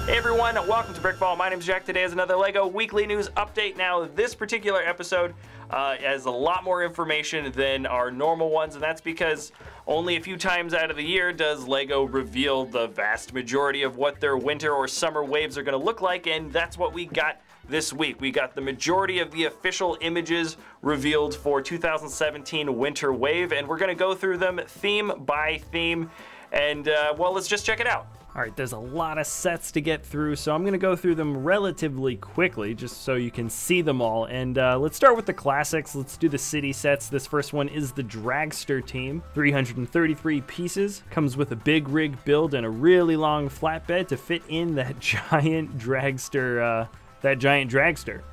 Hey everyone, welcome to BrickVault. My name's Jack. Today is another LEGO weekly news update. Now, this particular episode has a lot more information than our normal ones, and that's because only a few times out of the year does LEGO reveal the vast majority of what their winter or summer waves are going to look like, and that's what we got this week. We got the majority of the official images revealed for 2017 Winter Wave, and we're going to go through them theme by theme, and well, let's just check it out. All right, there's a lot of sets to get through, so I'm gonna go through them relatively quickly just so you can see them all. And let's start with the classics. Let's do the city sets. This first one is the Dragster team, 333 pieces. Comes with a big rig build and a really long flatbed to fit in that giant dragster,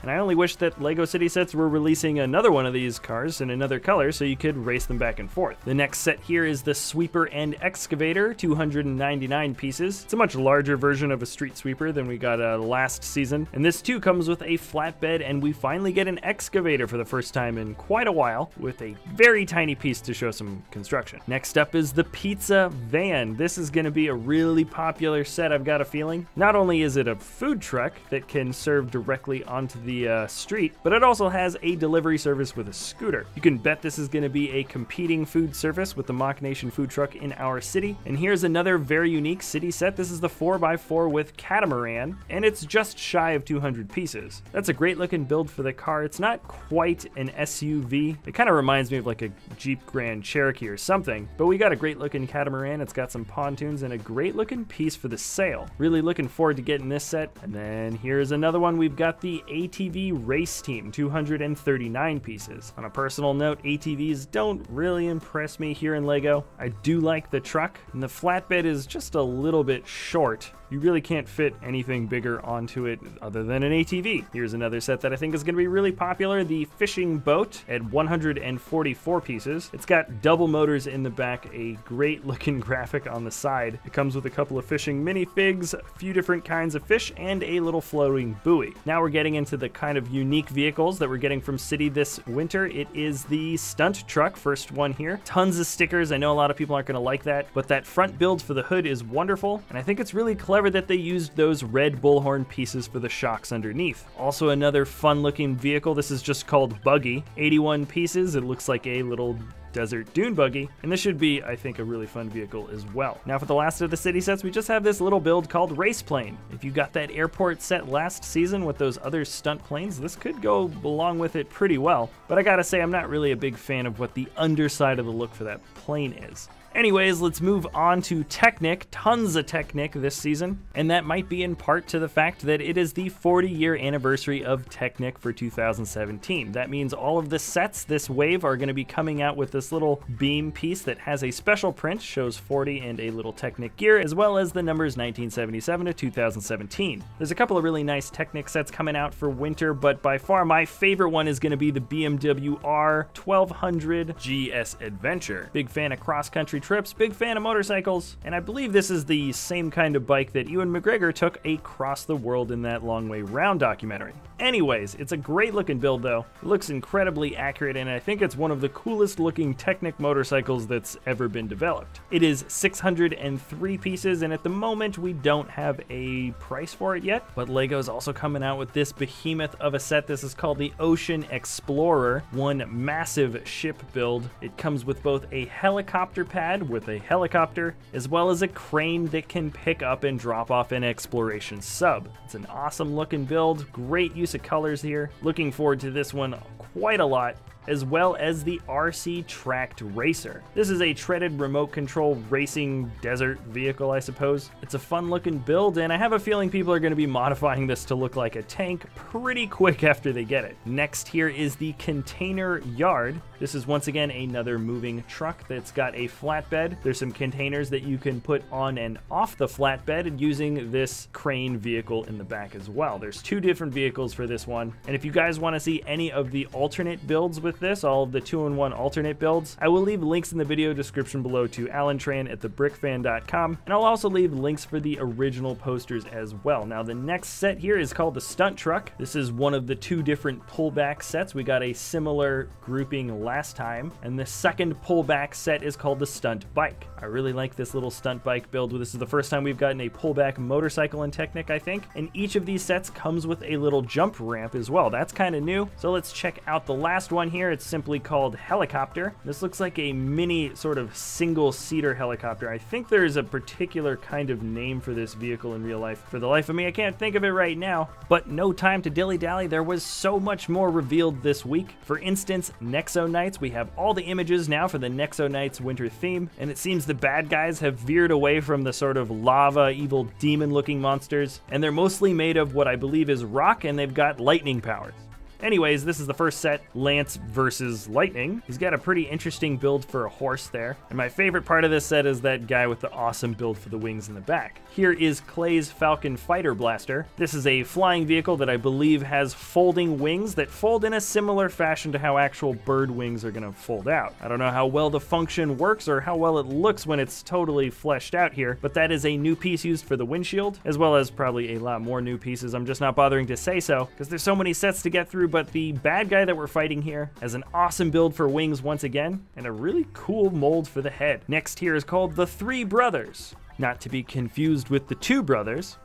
And I only wish that LEGO City Sets were releasing another one of these cars in another color so you could race them back and forth. The next set here is the Sweeper and Excavator, 299 pieces. It's a much larger version of a street sweeper than we got last season. And this too comes with a flatbed, and we finally get an excavator for the first time in quite a while with a very tiny piece to show some construction. Next up is the Pizza Van. This is going to be a really popular set, I've got a feeling. Not only is it a food truck that can serve directly onto the street, but it also has a delivery service with a scooter. You can bet this is going to be a competing food service with the Mock Nation food truck in our city. And here's another very unique city set. This is the 4x4 with catamaran, and it's just shy of 200 pieces. That's a great looking build for the car. It's not quite an SUV. It kind of reminds me of like a Jeep Grand Cherokee or something, but we got a great looking catamaran. It's got some pontoons and a great looking piece for the sail. Really looking forward to getting this set. And then here's another one. We've got the ATV Race Team, 239 pieces. On a personal note, ATVs don't really impress me here in LEGO. I do like the truck, and the flatbed is just a little bit short. You really can't fit anything bigger onto it other than an ATV. Here's another set that I think is going to be really popular, the Fishing Boat at 144 pieces. It's got double motors in the back, a great looking graphic on the side. It comes with a couple of fishing minifigs, a few different kinds of fish, and a little floating buoy. Now we're getting into the kind of unique vehicles that we're getting from City this winter. It is the Stunt Truck, first one here. Tons of stickers. I know a lot of people aren't going to like that, but that front build for the hood is wonderful, and I think it's really clever that they used those red bullhorn pieces for the shocks underneath. Also another fun looking vehicle. This is just called Buggy, 81 pieces. It looks like a little desert dune buggy, and this should be, I think, a really fun vehicle as well. Now for the last of the city sets, we just have this little build called Race Plane. If you got that airport set last season with those other stunt planes, this could go along with it pretty well, but I gotta say I'm not really a big fan of what the underside of the look for that plane is. Anyways, let's move on to Technic. Tons of Technic this season, and that might be in part to the fact that it is the 40-year anniversary of Technic for 2017. That means all of the sets this wave are going to be coming out with this little beam piece that has a special print, shows 40 and a little Technic gear, as well as the numbers 1977 to 2017. There's a couple of really nice Technic sets coming out for winter, but by far my favorite one is going to be the BMW R1200 GS Adventure. Big fan of cross-country trips, big fan of motorcycles, and I believe this is the same kind of bike that Ewan McGregor took across the world in that Long Way Round documentary. Anyways, it's a great looking build though. It looks incredibly accurate, and I think it's one of the coolest looking Technic motorcycles that's ever been developed. It is 603 pieces, and at the moment we don't have a price for it yet, but LEGO's also coming out with this behemoth of a set. This is called the Ocean Explorer, one massive ship build. It comes with both a helicopter pad with a helicopter, as well as a crane that can pick up and drop off an exploration sub. It's an awesome looking build, great use of colors here. Looking forward to this one quite a lot, as well as the RC Tracked Racer. This is a treaded remote control racing desert vehicle, I suppose. It's a fun looking build, and I have a feeling people are going to be modifying this to look like a tank pretty quick after they get it. Next here is the Container Yard. This is once again another moving truck that's got a flatbed. There's some containers that you can put on and off the flatbed using this crane vehicle in the back as well. There's two different vehicles for this one, and if you guys want to see any of the alternate builds with with this, all of the 2-in-1 alternate builds. I will leave links in the video description below to Alantran at thebrickfan.com, and I'll also leave links for the original posters as well. Now, the next set here is called the Stunt Truck. This is one of the 2 different pullback sets. We got a similar grouping last time, and the second pullback set is called the Stunt Bike. I really like this little stunt bike build. This is the first time we've gotten a pullback motorcycle in Technic, I think, and each of these sets comes with a little jump ramp as well. That's kind of new. So let's check out the last one here. It's simply called Helicopter. This looks like a mini sort of single-seater helicopter. I think there's a particular kind of name for this vehicle in real life. For the life of me, I can't think of it right now, but no time to dilly-dally. There was so much more revealed this week. For instance, Nexo Knights. We have all the images now for the Nexo Knights winter theme, and it seems the bad guys have veered away from the sort of lava, evil demon-looking monsters, and they're mostly made of what I believe is rock, and they've got lightning powers. Anyways, this is the first set, Lance versus Lightning. He's got a pretty interesting build for a horse there. And my favorite part of this set is that guy with the awesome build for the wings in the back. Here is Clay's Falcon Fighter Blaster. This is a flying vehicle that I believe has folding wings that fold in a similar fashion to how actual bird wings are gonna fold out. I don't know how well the function works or how well it looks when it's totally fleshed out here, but that is a new piece used for the windshield, as well as probably a lot more new pieces. I'm just not bothering to say so, because there's so many sets to get through, but the bad guy that we're fighting here has an awesome build for wings once again, and a really cool mold for the head. Next here is called the Three Brothers, not to be confused with the Two Brothers.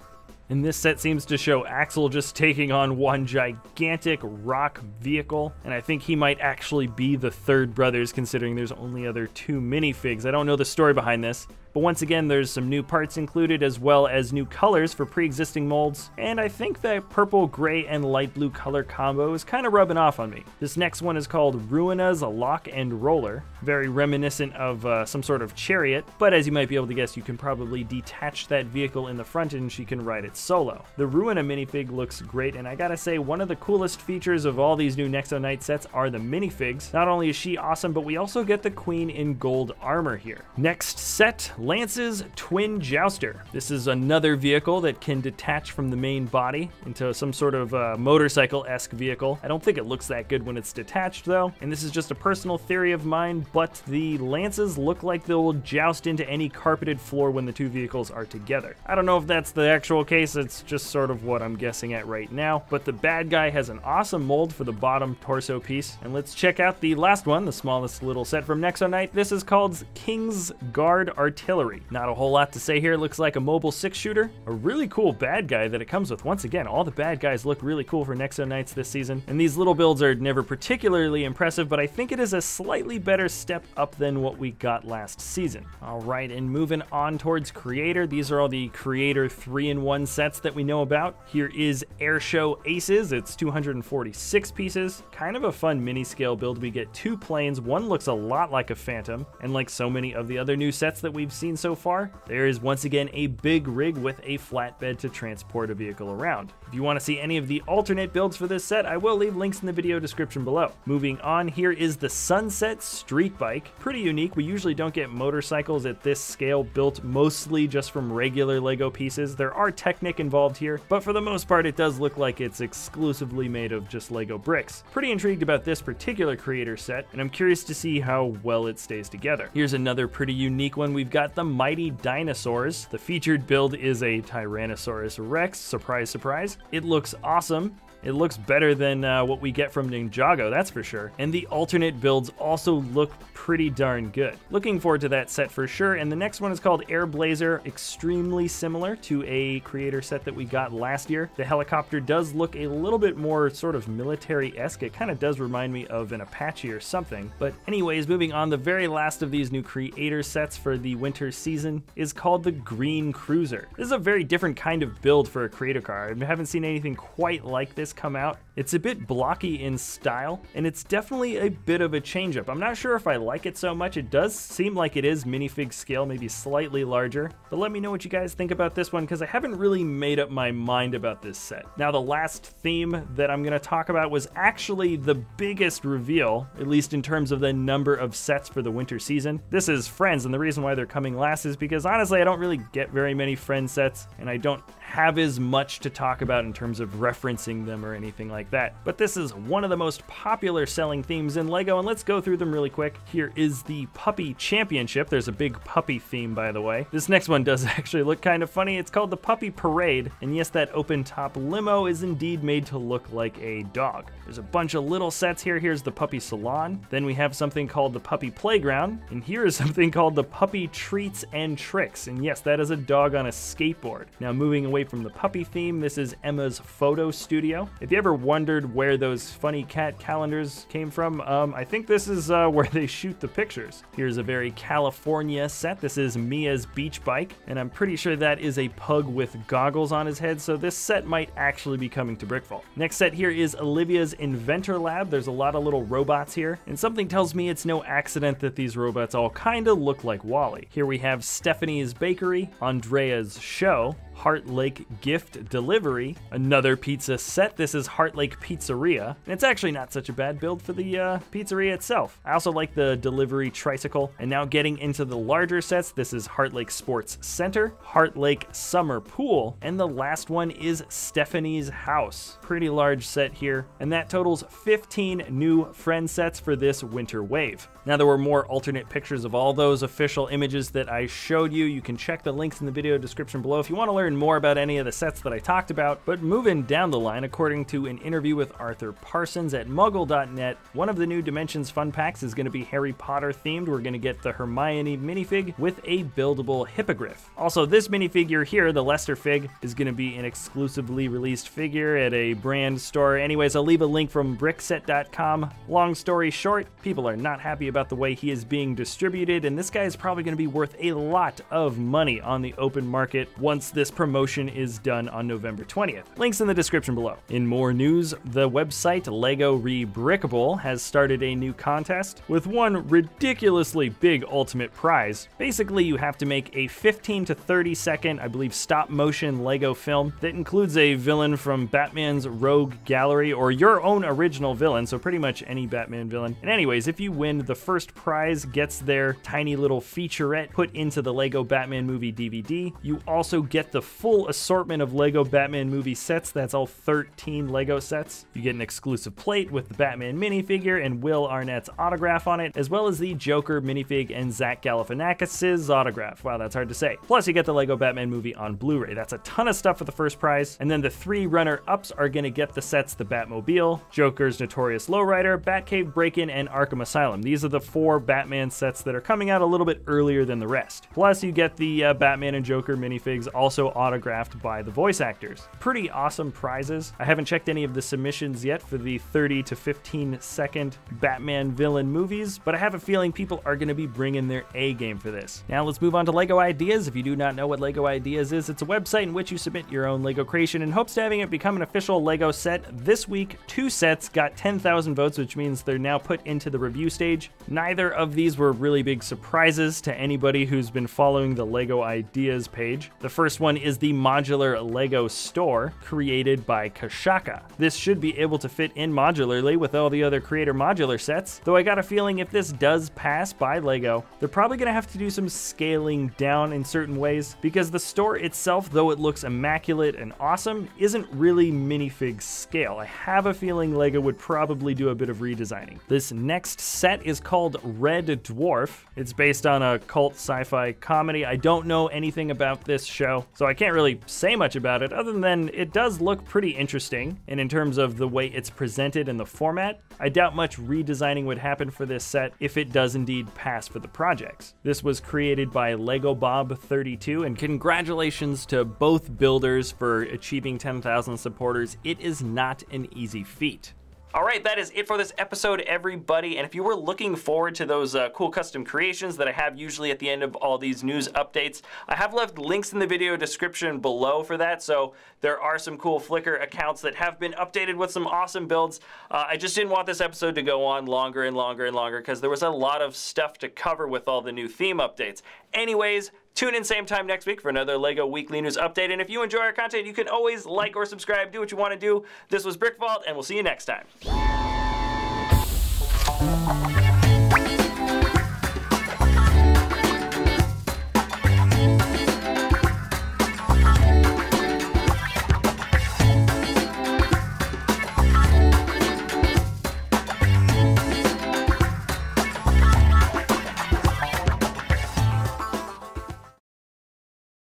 And this set seems to show Axel just taking on one gigantic rock vehicle, and I think he might actually be the third brothers considering there's only other 2 minifigs. I don't know the story behind this, but once again there's some new parts included as well as new colors for pre-existing molds, and I think that purple, gray, and light blue color combo is kind of rubbing off on me. This next one is called Ruina's Lock and Roller, very reminiscent of some sort of chariot, but as you might be able to guess, you can probably detach that vehicle in the front and she can ride it solo. The Ruina minifig looks great, and I gotta say, one of the coolest features of all these new Nexo Knight sets are the minifigs. Not only is she awesome, but we also get the queen in gold armor here. Next set, Lance's Twin Jouster. This is another vehicle that can detach from the main body into some sort of motorcycle-esque vehicle. I don't think it looks that good when it's detached though, and this is just a personal theory of mine, but the Lances look like they'll joust into any carpeted floor when the 2 vehicles are together. I don't know if that's the actual case, it's just sort of what I'm guessing at right now, but the bad guy has an awesome mold for the bottom torso piece. And let's check out the last one, the smallest little set from Nexo Knight. This is called King's Guard Artillery. Not a whole lot to say here. It looks like a mobile 6-shooter. A really cool bad guy that it comes with. Once again, all the bad guys look really cool for Nexo Knights this season, and these little builds are never particularly impressive, but I think it is a slightly better step up than what we got last season. All right, and moving on towards Creator, these are all the Creator 3-in-1 sets that we know about. Here is Airshow Aces. It's 246 pieces. Kind of a fun mini scale build. We get 2 planes. One looks a lot like a Phantom, and like so many of the other new sets that we've seen so far, there is once again a big rig with a flatbed to transport a vehicle around. If you want to see any of the alternate builds for this set, I will leave links in the video description below. Moving on, here is the Sunset Street Bike. Pretty unique. We usually don't get motorcycles at this scale built mostly just from regular Lego pieces. There are Technic involved here, but for the most part it does look like it's exclusively made of just Lego bricks. Pretty intrigued about this particular Creator set, and I'm curious to see how well it stays together. Here's another pretty unique one. We've got the Mighty Dinosaurs. The featured build is a Tyrannosaurus Rex. Surprise, surprise. It looks awesome. It looks better than what we get from Ninjago, that's for sure. And the alternate builds also look pretty darn good. Looking forward to that set for sure. And the next one is called Air Blazer, extremely similar to a Creator set that we got last year. The helicopter does look a little bit more sort of military-esque. It kind of does remind me of an Apache or something. But anyways, moving on, the very last of these new Creator sets for the winter season is called the Green Cruiser. This is a very different kind of build for a Creator car. I haven't seen anything quite like this come out. It's a bit blocky in style, and it's definitely a bit of a change-up. I'm not sure if I like it so much. It does seem like it is minifig scale, maybe slightly larger, but let me know what you guys think about this one, because I haven't really made up my mind about this set. Now, the last theme that I'm going to talk about was actually the biggest reveal, at least in terms of the number of sets for the winter season. This is Friends, and the reason why they're coming last is because honestly I don't really get very many Friends sets, and I don't have as much to talk about in terms of referencing them them or anything like that. But this is one of the most popular selling themes in LEGO, and let's go through them really quick. Here is the Puppy Championship. There's a big puppy theme, by the way. This next one does actually look kind of funny. It's called the Puppy Parade, and yes, that open top limo is indeed made to look like a dog. There's a bunch of little sets here. Here's the Puppy Salon. Then we have something called the Puppy Playground, and here is something called the Puppy Treats and Tricks, and yes, that is a dog on a skateboard. Now, moving away from the puppy theme, this is Emma's Photo Studio. If you ever wondered where those funny cat calendars came from, I think this is where they shoot the pictures. Here's a very California set. This is Mia's beach bike, and I'm pretty sure that is a pug with goggles on his head, so this set might actually be coming to BrickVault. Next set here is Olivia's Inventor Lab. There's a lot of little robots here, and something tells me it's no accident that these robots all kind of look like Wall-E. Here we have Stephanie's Bakery, Andrea's Show, Heart Lake Gift Delivery, another pizza set. This is Heart Lake Pizzeria, and it's actually not such a bad build for the pizzeria itself. I also like the delivery tricycle. And now getting into the larger sets, this is Heart Lake Sports Center, Heart Lake Summer Pool, and the last one is Stephanie's House. Pretty large set here, and that totals 15 new friend sets for this winter wave. Now, there were more alternate pictures of all those official images that I showed you. You can check the links in the video description below if you want to learn more about any of the sets that I talked about. But moving down the line, according to an interview with Arthur Parsons at Muggle.net, one of the new Dimensions fun packs is going to be Harry Potter themed. We're going to get the Hermione minifig with a buildable Hippogryph. Also, this minifigure here, the Lester Fig, is going to be an exclusively released figure at a brand store. Anyways, I'll leave a link from brickset.com. Long story short, people are not happy about the way he is being distributed, and this guy is probably going to be worth a lot of money on the open market once this promotion is done on November 20th. Links in the description below. In more news, the website Lego Rebrickable has started a new contest with one ridiculously big ultimate prize. Basically, you have to make a 15 to 30 second, I believe, stop motion Lego film that includes a villain from Batman's Rogue Gallery or your own original villain, so pretty much any Batman villain. And anyways, if you win, the first prize gets their tiny little featurette put into the Lego Batman movie DVD. You also get the full assortment of Lego Batman movie sets. That's all 13 Lego sets. You get an exclusive plate with the Batman minifigure and Will Arnett's autograph on it, as well as the Joker minifig and Zach Galifianakis' autograph. Wow, that's hard to say. Plus, you get the Lego Batman movie on Blu-ray. That's a ton of stuff for the first prize. And then the 3 runner-ups are going to get the sets the Batmobile, Joker's Notorious Lowrider, Batcave Break-In, and Arkham Asylum. These are the 4 Batman sets that are coming out a little bit earlier than the rest. Plus, you get the Batman and Joker minifigs also autographed by the voice actors. Pretty awesome prizes. I haven't checked any of the submissions yet for the 30 to 15 second Batman villain movies, but I have a feeling people are going to be bringing their A game for this. Now let's move on to LEGO Ideas. If you do not know what LEGO Ideas is, it's a website in which you submit your own LEGO creation in hopes to having it become an official LEGO set. This week, 2 sets got 10,000 votes, which means they're now put into the review stage. Neither of these were really big surprises to anybody who's been following the LEGO Ideas page. The first one is the modular LEGO store created by Kashaka. This should be able to fit in modularly with all the other Creator Modular sets, though I got a feeling if this does pass by LEGO, they're probably going to have to do some scaling down in certain ways, because the store itself, though it looks immaculate and awesome, isn't really minifig scale. I have a feeling LEGO would probably do a bit of redesigning. This next set is called Red Dwarf. It's based on a cult sci-fi comedy. I don't know anything about this show, so I can't really say much about it other than it does look pretty interesting, and in terms of the way it's presented and the format, I doubt much redesigning would happen for this set if it does indeed pass for the projects. This was created by Lego Bob 32, and congratulations to both builders for achieving 10,000 supporters. It is not an easy feat. All right, that is it for this episode, everybody. And if you were looking forward to those cool custom creations that I have usually at the end of all these news updates, I have left links in the video description below for that. So there are some cool Flickr accounts that have been updated with some awesome builds. I just didn't want this episode to go on longer and longer and longer because there was a lot of stuff to cover with all the new theme updates. Anyways, tune in same time next week for another LEGO Weekly News Update. And if you enjoy our content, you can always like or subscribe, do what you want to do. This was BrickVault, and we'll see you next time.